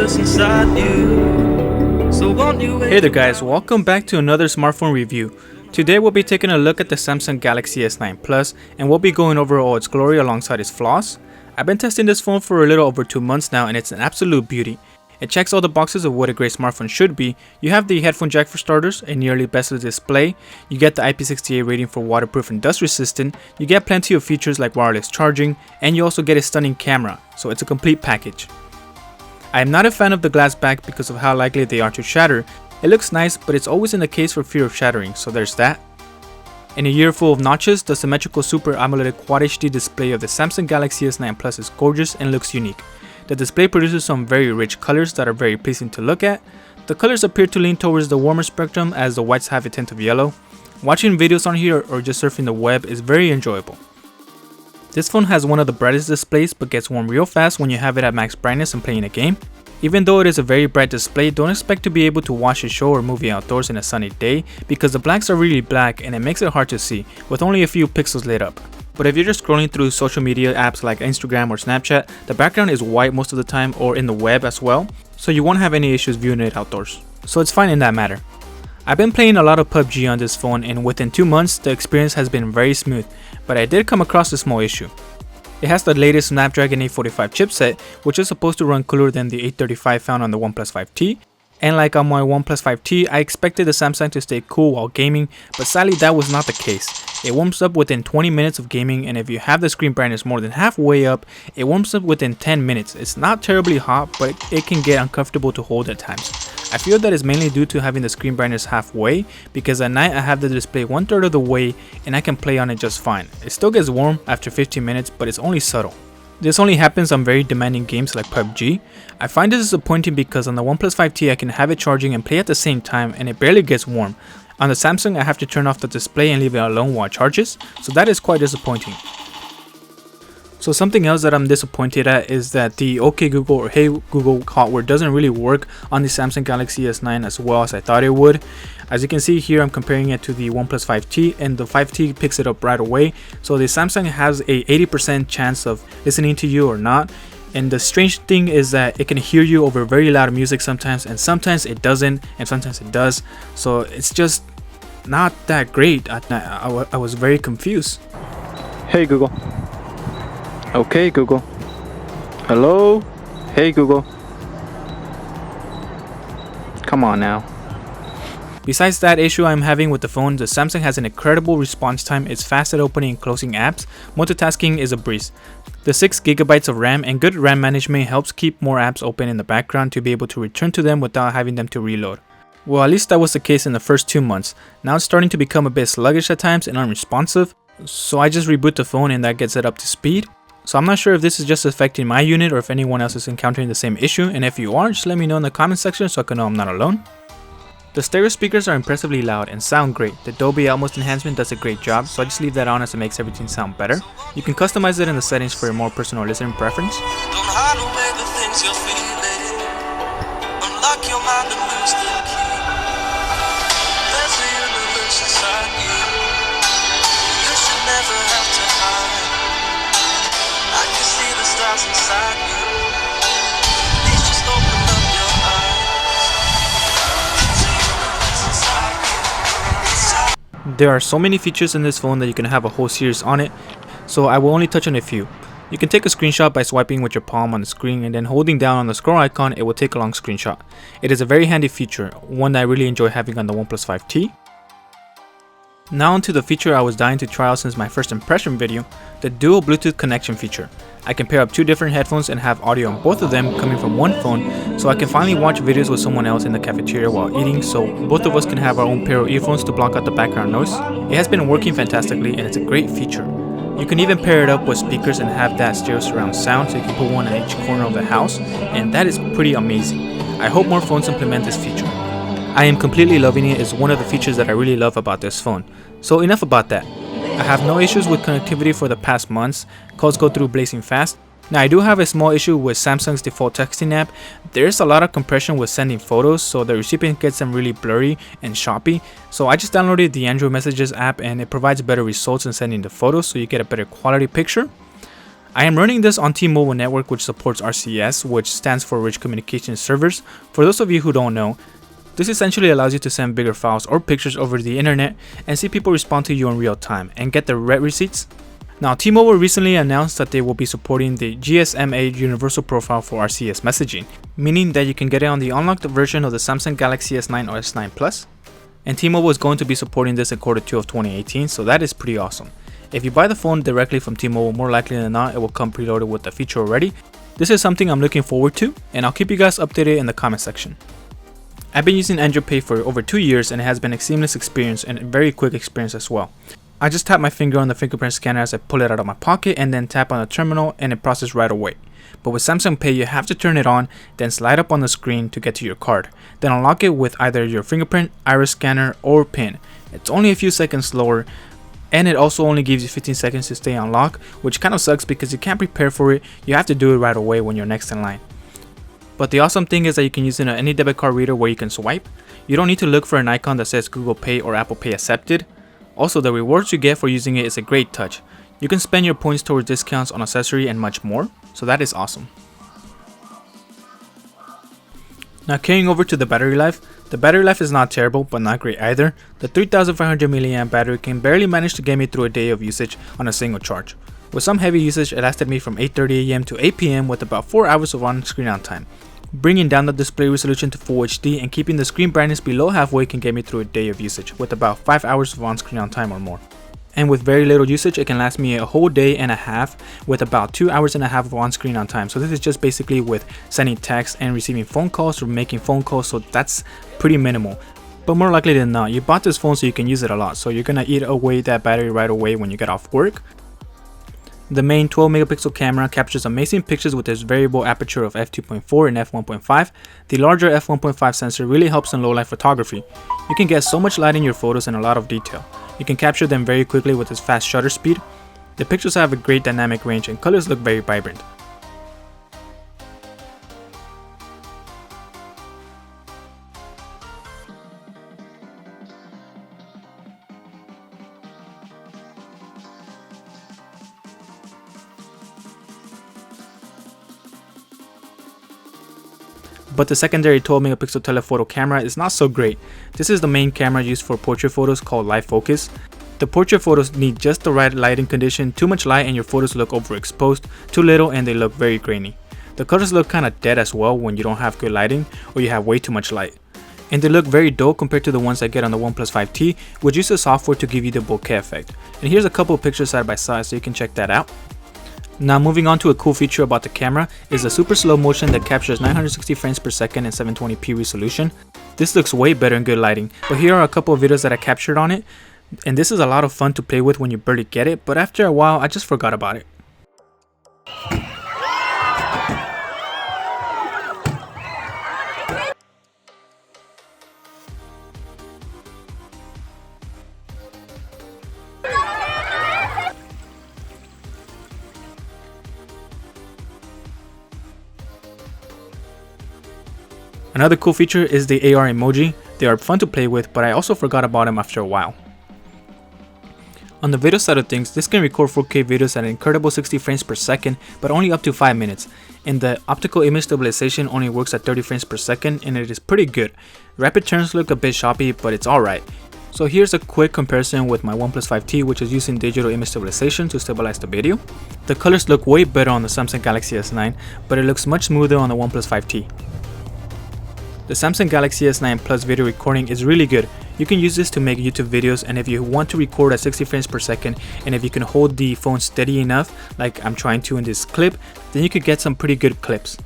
universe inside you. So won't you Hey there guys, welcome back to another smartphone review. Today we'll be taking a look at the Samsung Galaxy S9 Plus and we'll be going over all its glory alongside its flaws. I've been testing this phone for a little over 2 months now and it's an absolute beauty. It checks all the boxes of what a great smartphone should be. You have the headphone jack for starters, a nearly bezel display, you get the IP68 rating for waterproof and dust resistant, you get plenty of features like wireless charging, and you also get a stunning camera, so it's a complete package. I am not a fan of the glass back because of how likely they are to shatter. It looks nice, but it's always in the case for fear of shattering, so there's that. In a year full of notches, the symmetrical Super AMOLED Quad HD display of the Samsung Galaxy S9 Plus is gorgeous and looks unique. The display produces some very rich colors that are very pleasing to look at. The colors appear to lean towards the warmer spectrum as the whites have a tint of yellow. Watching videos on here or just surfing the web is very enjoyable. This phone has one of the brightest displays but gets warm real fast when you have it at max brightness and playing a game. Even though it is a very bright display, don't expect to be able to watch a show or movie outdoors in a sunny day because the blacks are really black and it makes it hard to see with only a few pixels lit up. But if you're just scrolling through social media apps like Instagram or Snapchat, the background is white most of the time or in the web as well, so you won't have any issues viewing it outdoors. So it's fine in that matter. I've been playing a lot of PUBG on this phone and within 2 months the experience has been very smooth, but I did come across a small issue. It has the latest Snapdragon 845 chipset, which is supposed to run cooler than the 835 found on the OnePlus 5T. And like on my OnePlus 5T, I expected the Samsung to stay cool while gaming, but sadly that was not the case. It warms up within 20 minutes of gaming, and if you have the screen brightness more than halfway up, it warms up within 10 minutes. It's not terribly hot, but it can get uncomfortable to hold at times. I feel that is mainly due to having the screen brightness halfway, because at night I have the display 1/3 of the way and I can play on it just fine. It still gets warm after 15 minutes, but it's only subtle. This only happens on very demanding games like PUBG. I find this disappointing because on the OnePlus 5T I can have it charging and play at the same time and it barely gets warm. On the Samsung I have to turn off the display and leave it alone while it charges, so that is quite disappointing. So something else that I'm disappointed at is that the OK Google or Hey Google hardware doesn't really work on the Samsung Galaxy S9 as well as I thought it would. As you can see here, I'm comparing it to the OnePlus 5T and the 5T picks it up right away. So the Samsung has a 80% chance of listening to you or not. And the strange thing is that it can hear you over very loud music sometimes, and sometimes it doesn't, and sometimes it does. So it's just not that great. I was very confused. Hey Google. Okay Google. Hello? Hey Google. Come on now. Besides that issue I'm having with the phone, the Samsung has an incredible response time. It's fast at opening and closing apps. Multitasking is a breeze. The 6GB of RAM and good RAM management helps keep more apps open in the background to be able to return to them without having them to reload. Well, at least that was the case in the first 2 months. Now it's starting to become a bit sluggish at times and unresponsive, so I just reboot the phone and that gets it up to speed. So I'm not sure if this is just affecting my unit or if anyone else is encountering the same issue, and if you are, just let me know in the comment section so I can know I'm not alone. The stereo speakers are impressively loud and sound great. The Dolby Atmos enhancement does a great job, so I just leave that on as it makes everything sound better. You can customize it in the settings for a more personal listening preference. Don't hide away the things you're feeling. Unlock your mind and lose the key. There's a universe inside you. You should never have to hide. I can see the stars inside you. Please just open up your eyes. There are so many features in this phone that you can have a whole series on it, so I will only touch on a few. You can take a screenshot by swiping with your palm on the screen and then holding down on the scroll icon, it will take a long screenshot. It is a very handy feature, one that I really enjoy having on the OnePlus 5T. Now onto the feature I was dying to try out since my first impression video, the dual Bluetooth connection feature. I can pair up 2 different headphones and have audio on both of them coming from one phone, so I can finally watch videos with someone else in the cafeteria while eating, so both of us can have our own pair of earphones to block out the background noise. It has been working fantastically and it's a great feature. You can even pair it up with speakers and have that stereo surround sound, so you can put one in each corner of the house, and that is pretty amazing. I hope more phones implement this feature. I am completely loving it. It's one of the features that I really love about this phone. So enough about that. I have no issues with connectivity for the past months. Calls go through blazing fast. Now I do have a small issue with Samsung's default texting app. There's a lot of compression with sending photos, so the recipient gets them really blurry and choppy. So I just downloaded the Android Messages app and it provides better results in sending the photos, so you get a better quality picture. I am running this on T-Mobile network, which supports RCS, which stands for Rich Communication Servers. For those of you who don't know, this essentially allows you to send bigger files or pictures over the internet and see people respond to you in real time and get the red receipts. Now, T-Mobile recently announced that they will be supporting the GSMA Universal Profile for RCS messaging, meaning that you can get it on the unlocked version of the Samsung Galaxy S9 or S9 Plus. And T-Mobile is going to be supporting this in Q2 of 2018, so that is pretty awesome. If you buy the phone directly from T-Mobile, more likely than not, it will come preloaded with the feature already. This is something I'm looking forward to, and I'll keep you guys updated in the comment section. I've been using Android Pay for over 2 years, and it has been a seamless experience and a very quick experience as well. I just tap my finger on the fingerprint scanner as I pull it out of my pocket and then tap on the terminal and it processes right away. But with Samsung Pay, you have to turn it on, then slide up on the screen to get to your card. Then unlock it with either your fingerprint, iris scanner, or PIN. It's only a few seconds slower, and it also only gives you 15 seconds to stay unlocked, which kind of sucks because you can't prepare for it. You have to do it right away when you're next in line. But the awesome thing is that you can use it on any debit card reader where you can swipe. You don't need to look for an icon that says Google Pay or Apple Pay accepted. Also, the rewards you get for using it is a great touch. You can spend your points towards discounts on accessory and much more, so that is awesome. Now carrying over to the battery life. The battery life is not terrible, but not great either. The 3500 mAh battery can barely manage to get me through a day of usage on a single charge. With some heavy usage, it lasted me from 8:30 AM to 8 PM with about 4 hours of on-screen on time. Bringing down the display resolution to Full HD and keeping the screen brightness below halfway can get me through a day of usage with about 5 hours of on-screen on time or more. And with very little usage, it can last me a whole day and a half with about 2 hours and a half of on-screen on time. So this is just basically with sending text and receiving phone calls or making phone calls, so that's pretty minimal. But more likely than not, you bought this phone so you can use it a lot, so you're gonna eat away that battery right away when you get off work. The main 12 megapixel camera captures amazing pictures with its variable aperture of f2.4 and f1.5. The larger f1.5 sensor really helps in low light photography. You can get so much light in your photos and a lot of detail. You can capture them very quickly with its fast shutter speed. The pictures have a great dynamic range and colors look very vibrant. But the secondary 12 megapixel telephoto camera is not so great. This is the main camera used for portrait photos called live focus. The portrait photos need just the right lighting condition. Too much light and your photos look overexposed, too little and they look very grainy. The colors look kinda dead as well when you don't have good lighting or you have way too much light. And they look very dull compared to the ones I get on the OnePlus 5T, which uses software to give you the bokeh effect. And here's a couple of pictures side by side so you can check that out. Now moving on to a cool feature about the camera is the super slow motion that captures 960 frames per second and 720p resolution. This looks way better in good lighting, but here are a couple of videos that I captured on it, and this is a lot of fun to play with when you barely get it, but after a while I just forgot about it. Another cool feature is the AR emoji. They are fun to play with, but I also forgot about them after a while. On the video side of things, this can record 4K videos at an incredible 60 frames per second, but only up to 5 minutes. And the optical image stabilization only works at 30 frames per second, and it is pretty good. Rapid turns look a bit choppy, but it's alright. So here's a quick comparison with my OnePlus 5T, which is using digital image stabilization to stabilize the video. The colors look way better on the Samsung Galaxy S9, but it looks much smoother on the OnePlus 5T. The Samsung Galaxy S9 Plus video recording is really good. You can use this to make YouTube videos, and if you want to record at 60 frames per second and if you can hold the phone steady enough like I'm trying to in this clip, then you could get some pretty good clips.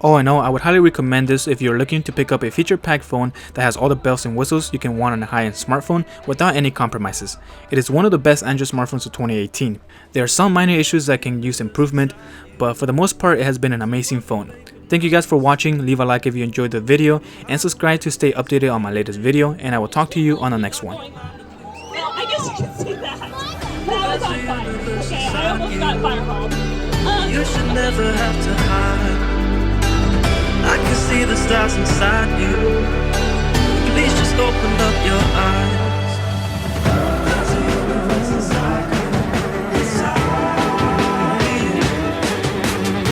Oh, I know, I would highly recommend this if you're looking to pick up a feature-packed phone that has all the bells and whistles you can want on a high-end smartphone without any compromises. It is one of the best Android smartphones of 2018. There are some minor issues that can use improvement, but for the most part it has been an amazing phone. Thank you guys for watching. Leave a like if you enjoyed the video and subscribe to stay updated on my latest video, and I will talk to you on the next one. Well, I guess you can see that. That was on fire. Okay, I almost got fireballed. You should never have to hide. I can see the stars inside you. Please just open up your eyes.